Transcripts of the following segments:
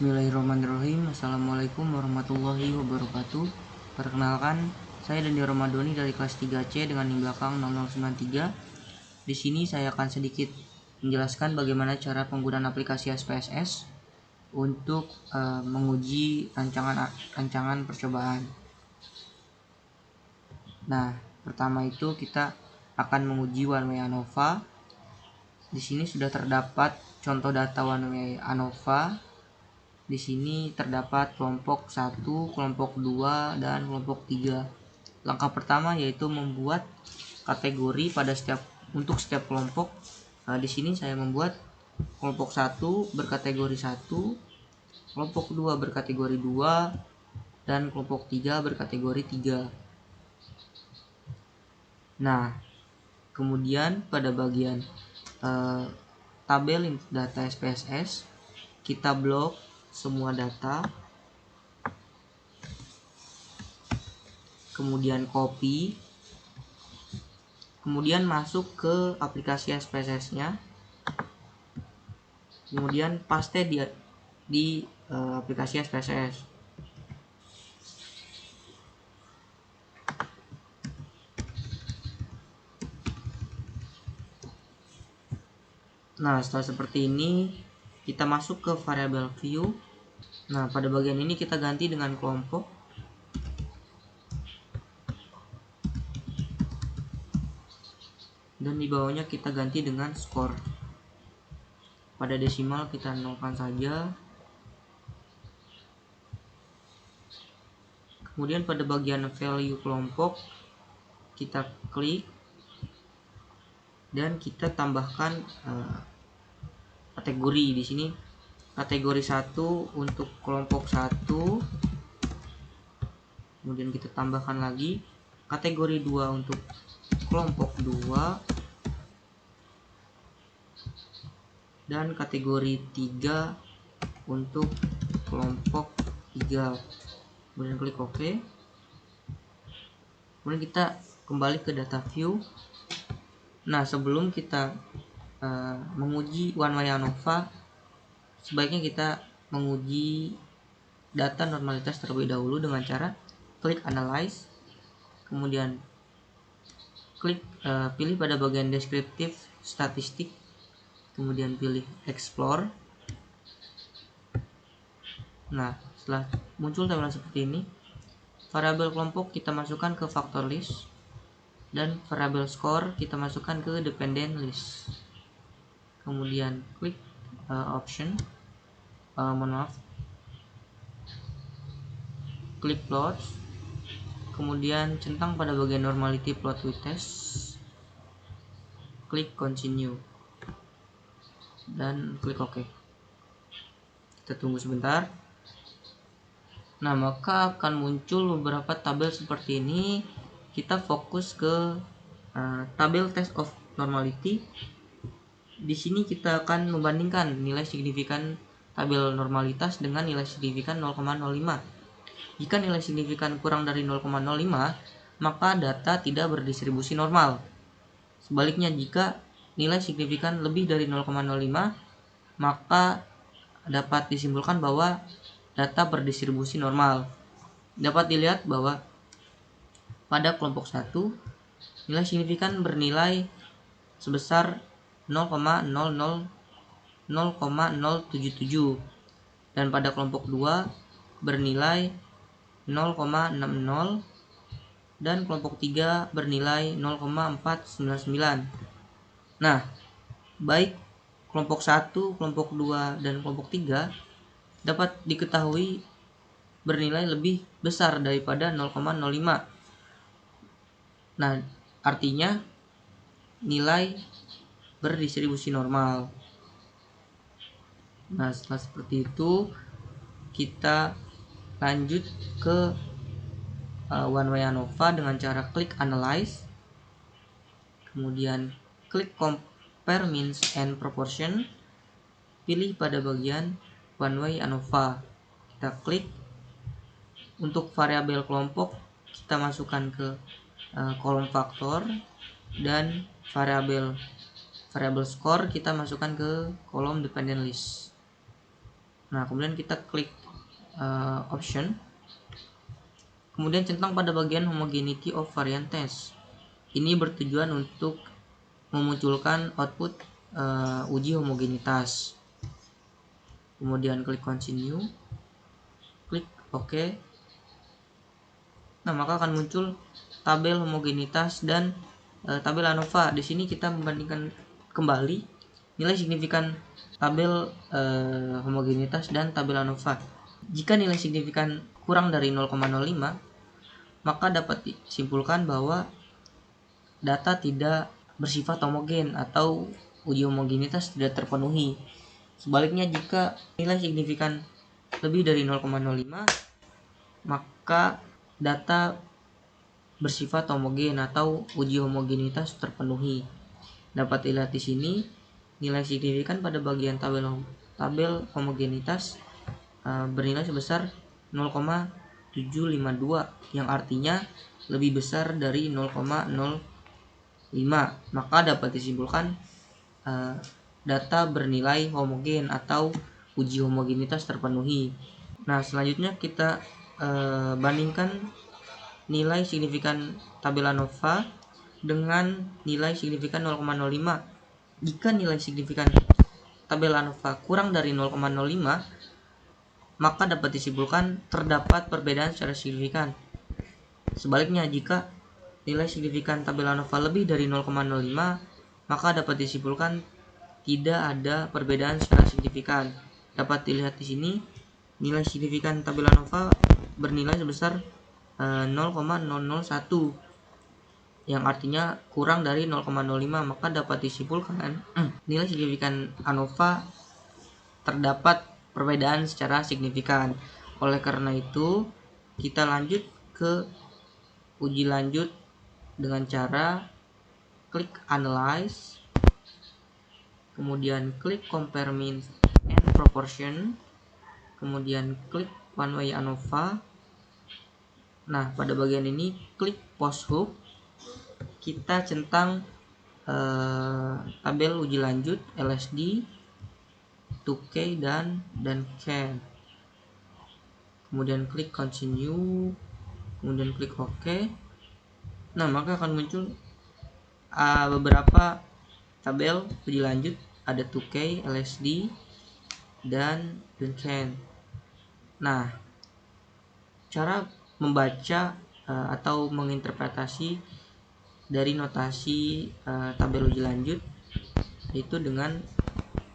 Bismillahirrahmanirrahim. Assalamualaikum warahmatullahi wabarakatuh. Perkenalkan, saya Dandi Ramadhani dari kelas 3C dengan NIM belakang 0093. Di sini saya akan sedikit menjelaskan bagaimana cara penggunaan aplikasi SPSS untuk menguji rancangan percobaan. Nah, pertama itu kita akan menguji One Way ANOVA. Di sini sudah terdapat contoh data One Way ANOVA. Di sini terdapat kelompok 1, kelompok 2, dan kelompok 3. Langkah pertama yaitu membuat kategori untuk setiap kelompok. Di sini saya membuat kelompok 1 berkategori 1, kelompok 2 berkategori 2, dan kelompok 3 berkategori 3. Nah, kemudian pada bagian tabel data SPSS, kita blok semua data, kemudian copy, kemudian masuk ke aplikasi SPSS-nya, kemudian paste di aplikasi SPSS. Nah, setelah seperti ini, kita masuk ke variabel view. Nah, pada bagian ini kita ganti dengan kelompok. Dan di bawahnya kita ganti dengan skor. Pada desimal kita nolkan saja. Kemudian pada bagian value kelompok, kita klik dan kita tambahkan kategori. Di sini kategori 1 untuk kelompok 1, kemudian kita tambahkan lagi kategori 2 untuk kelompok 2, dan kategori 3 untuk kelompok 3. Kemudian klik OK. Kemudian kita kembali ke data view. Nah, sebelum kita menguji One Way ANOVA, sebaiknya kita menguji data normalitas terlebih dahulu dengan cara klik Analyze, kemudian pilih pada bagian deskriptif statistik, kemudian pilih Explore. Nah, setelah muncul tampilan seperti ini, variabel kelompok kita masukkan ke factor list, dan variabel score kita masukkan ke dependent list. Kemudian klik klik plot, kemudian centang pada bagian normality plot with test, klik continue, dan klik OK. Kita tunggu sebentar. Nah, maka akan muncul beberapa tabel seperti ini. Kita fokus ke tabel test of normality. Di sini kita akan membandingkan nilai signifikan tabel normalitas dengan nilai signifikan 0,05. Jika nilai signifikan kurang dari 0,05, maka data tidak berdistribusi normal. Sebaliknya, jika nilai signifikan lebih dari 0,05, maka dapat disimpulkan bahwa data berdistribusi normal. Dapat dilihat bahwa pada kelompok 1, nilai signifikan bernilai sebesar 0,077, dan pada kelompok 2 bernilai 0,60, dan kelompok 3 bernilai 0,499. Nah, baik kelompok 1, kelompok 2, dan kelompok 3 dapat diketahui bernilai lebih besar daripada 0,05. Nah, artinya nilai berdistribusi normal. Nah, setelah seperti itu, kita lanjut ke One Way ANOVA dengan cara klik Analyze, kemudian klik Compare Means and Proportion, pilih pada bagian One Way ANOVA. Kita klik. Untuk variabel kelompok kita masukkan ke kolom faktor, dan variabel skor kita masukkan ke kolom dependent list. Nah, kemudian kita klik option, kemudian centang pada bagian homogeneity of variant test. Ini bertujuan untuk memunculkan output uji homogenitas. Kemudian klik continue, klik OK. Nah, maka akan muncul tabel homogenitas dan tabel ANOVA. Di sini kita membandingkan kembali nilai signifikan tabel homogenitas dan tabel ANOVA. Jika nilai signifikan kurang dari 0,05, maka dapat disimpulkan bahwa data tidak bersifat homogen atau uji homogenitas tidak terpenuhi. Sebaliknya, jika nilai signifikan lebih dari 0,05, maka data bersifat homogen atau uji homogenitas terpenuhi. Dapat dilihat di sini nilai signifikan pada bagian tabel homogenitas bernilai sebesar 0,752 yang artinya lebih besar dari 0,05. Maka dapat disimpulkan data bernilai homogen atau uji homogenitas terpenuhi. Nah, selanjutnya kita bandingkan nilai signifikan tabel ANOVA dengan nilai signifikan 0,05. Jika nilai signifikan tabel ANOVA kurang dari 0,05, maka dapat disimpulkan terdapat perbedaan secara signifikan. Sebaliknya, jika nilai signifikan tabel ANOVA lebih dari 0,05, maka dapat disimpulkan tidak ada perbedaan secara signifikan. Dapat dilihat di sini nilai signifikan tabel ANOVA bernilai sebesar 0,001 yang artinya kurang dari 0,05, maka dapat disimpulkan nilai signifikan ANOVA terdapat perbedaan secara signifikan. Oleh karena itu, kita lanjut ke uji lanjut dengan cara klik analyze, kemudian klik compare mean and proportion, kemudian klik one way ANOVA. Nah, pada bagian ini klik post hook, kita centang tabel uji lanjut LSD, 2K dan CAN. Kemudian klik continue, kemudian klik OK. Nah, maka akan muncul beberapa tabel uji lanjut, ada 2K, LSD, dan CAN. Nah, cara membaca atau menginterpretasi dari notasi tabel uji lanjut yaitu dengan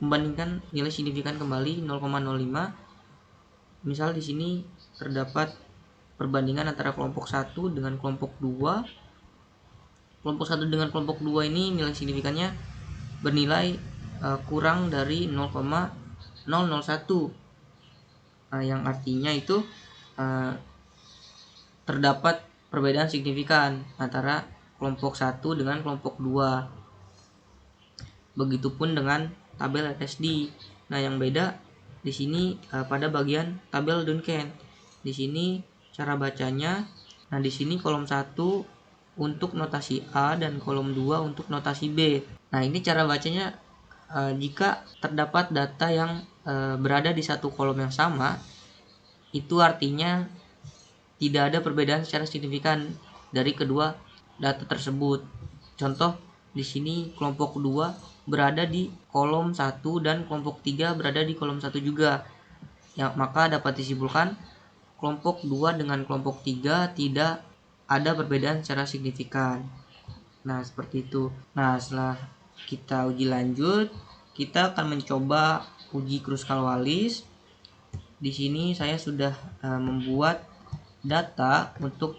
membandingkan nilai signifikan kembali 0,05. Misal di sini terdapat perbandingan antara kelompok 1 dengan kelompok 2. Kelompok 1 dengan kelompok 2 ini nilai signifikannya bernilai kurang dari 0,001. Yang artinya itu terdapat perbedaan signifikan antara kelompok 1 dengan kelompok 2. Begitupun dengan tabel LSD. Nah, yang beda di sini pada bagian tabel Duncan. Di sini cara bacanya, nah di sini kolom 1 untuk notasi A dan kolom 2 untuk notasi B. Nah, ini cara bacanya jika terdapat data yang berada di satu kolom yang sama, itu artinya tidak ada perbedaan secara signifikan dari kedua data tersebut. Contoh, di sini kelompok 2 berada di kolom 1 dan kelompok 3 berada di kolom 1 juga. Maka dapat disimpulkan kelompok 2 dengan kelompok 3 tidak ada perbedaan secara signifikan. Nah, seperti itu. Nah, setelah kita uji lanjut, kita akan mencoba uji Kruskal-Wallis. Di sini saya sudah membuat data untuk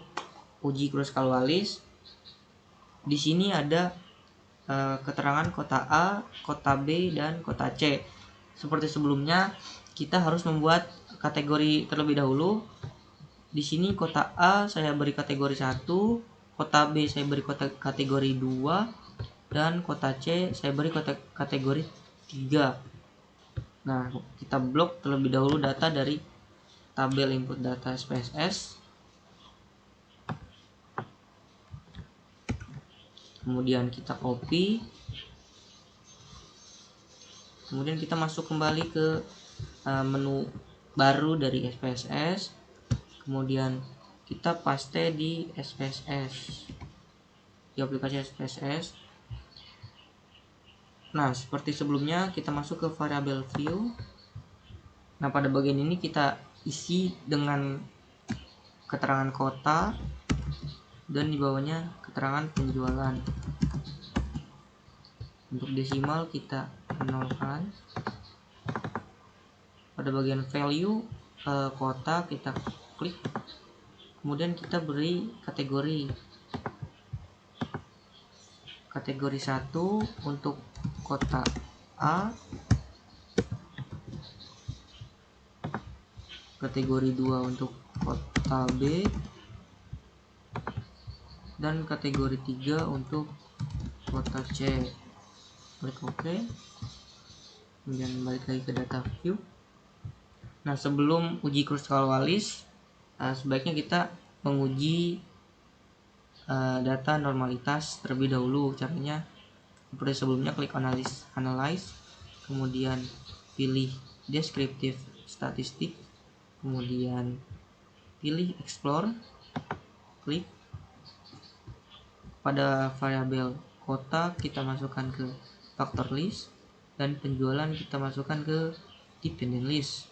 uji Kruskal-Wallis. Di sini ada keterangan kota A, kota B, dan kota C. Seperti sebelumnya, kita harus membuat kategori terlebih dahulu. Di sini kota A saya beri kategori 1, kota B saya beri kategori 2, dan kota C saya beri kategori 3. Nah, kita blok terlebih dahulu data dari tabel input data SPSS. Kemudian kita copy. Kemudian kita masuk kembali ke menu baru dari SPSS, kemudian kita paste di SPSS, di aplikasi SPSS. Nah, seperti sebelumnya kita masuk ke variabel view. Nah, pada bagian ini kita isi dengan keterangan kota dan di bawahnya keterangan penjualan. Untuk desimal kita nolkan. Pada bagian value kota kita klik, kemudian kita beri kategori 1 untuk kota A, kategori 2 untuk kota B, dan kategori 3 untuk kota C. Klik OK, kemudian balik lagi ke data view. Nah, sebelum uji kruskal-Wallis, sebaiknya kita menguji data normalitas terlebih dahulu. Caranya seperti sebelumnya, klik analyze, kemudian pilih descriptive statistik, kemudian pilih explore, klik. Pada variabel kota kita masukkan ke factor list, dan penjualan kita masukkan ke dependent list.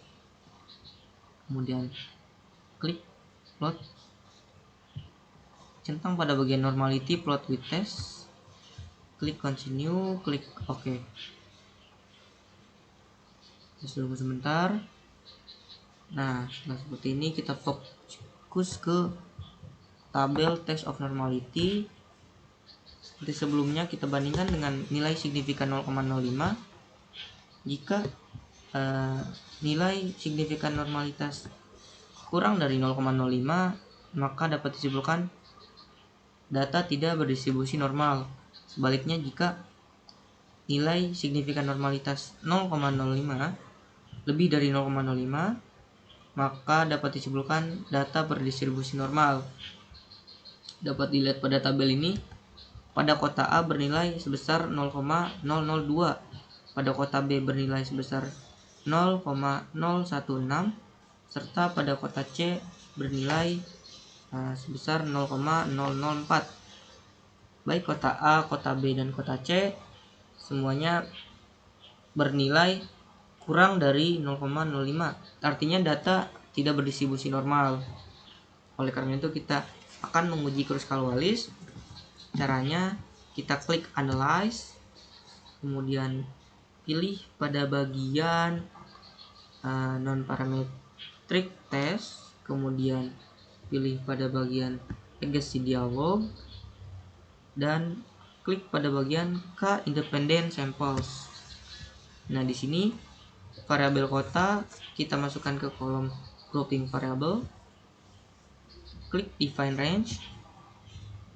Kemudian klik plot, centang pada bagian normality plot with test, klik continue, klik OK. Kita tunggu sebentar. Nah, setelah seperti ini kita fokus ke tabel test of normality. Seperti sebelumnya, kita bandingkan dengan nilai signifikan 0,05. Jika nilai signifikan normalitas kurang dari 0,05, maka dapat disimpulkan data tidak berdistribusi normal. Sebaliknya, jika nilai signifikan normalitas 0,05 lebih dari 0,05, maka dapat disimpulkan data berdistribusi normal. Dapat dilihat pada tabel ini, pada kota A bernilai sebesar 0,002, pada kota B bernilai sebesar 0,016, serta pada kota C bernilai sebesar 0,004. Baik kota A, kota B, dan kota C semuanya bernilai kurang dari 0,05. Artinya data tidak berdistribusi normal. Oleh karena itu kita akan menguji kruskal-Wallis. Caranya kita klik analyze, kemudian pilih pada bagian non-parametric test, kemudian pilih pada bagian legacy dialog, dan klik pada bagian K independent samples. Nah, di sini variabel kota kita masukkan ke kolom grouping variable, klik define range.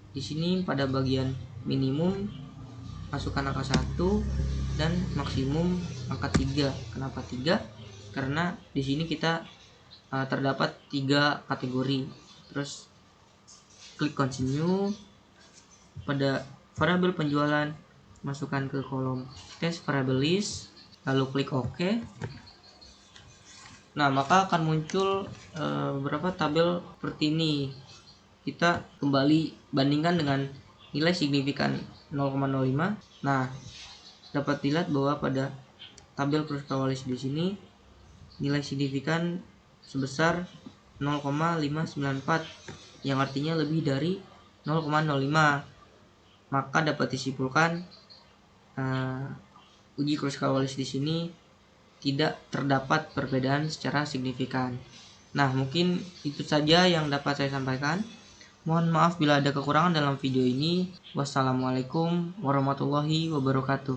Di sini pada bagian minimum masukkan angka 1 dan maksimum angka 3. Kenapa 3? Karena di sini kita terdapat 3 kategori. Terus klik continue. Pada variabel penjualan masukkan ke kolom test variable list, lalu klik OK. Nah, maka akan muncul beberapa tabel seperti ini. Kita kembali bandingkan dengan nilai signifikan 0,05. Nah, dapat dilihat bahwa pada tabel kruskal-Wallis di sini nilai signifikan sebesar 0,594, yang artinya lebih dari 0,05. Maka dapat disimpulkan uji kruskal-Wallis di sini tidak terdapat perbedaan secara signifikan. Nah, mungkin itu saja yang dapat saya sampaikan. Mohon maaf bila ada kekurangan dalam video ini. Wassalamualaikum warahmatullahi wabarakatuh.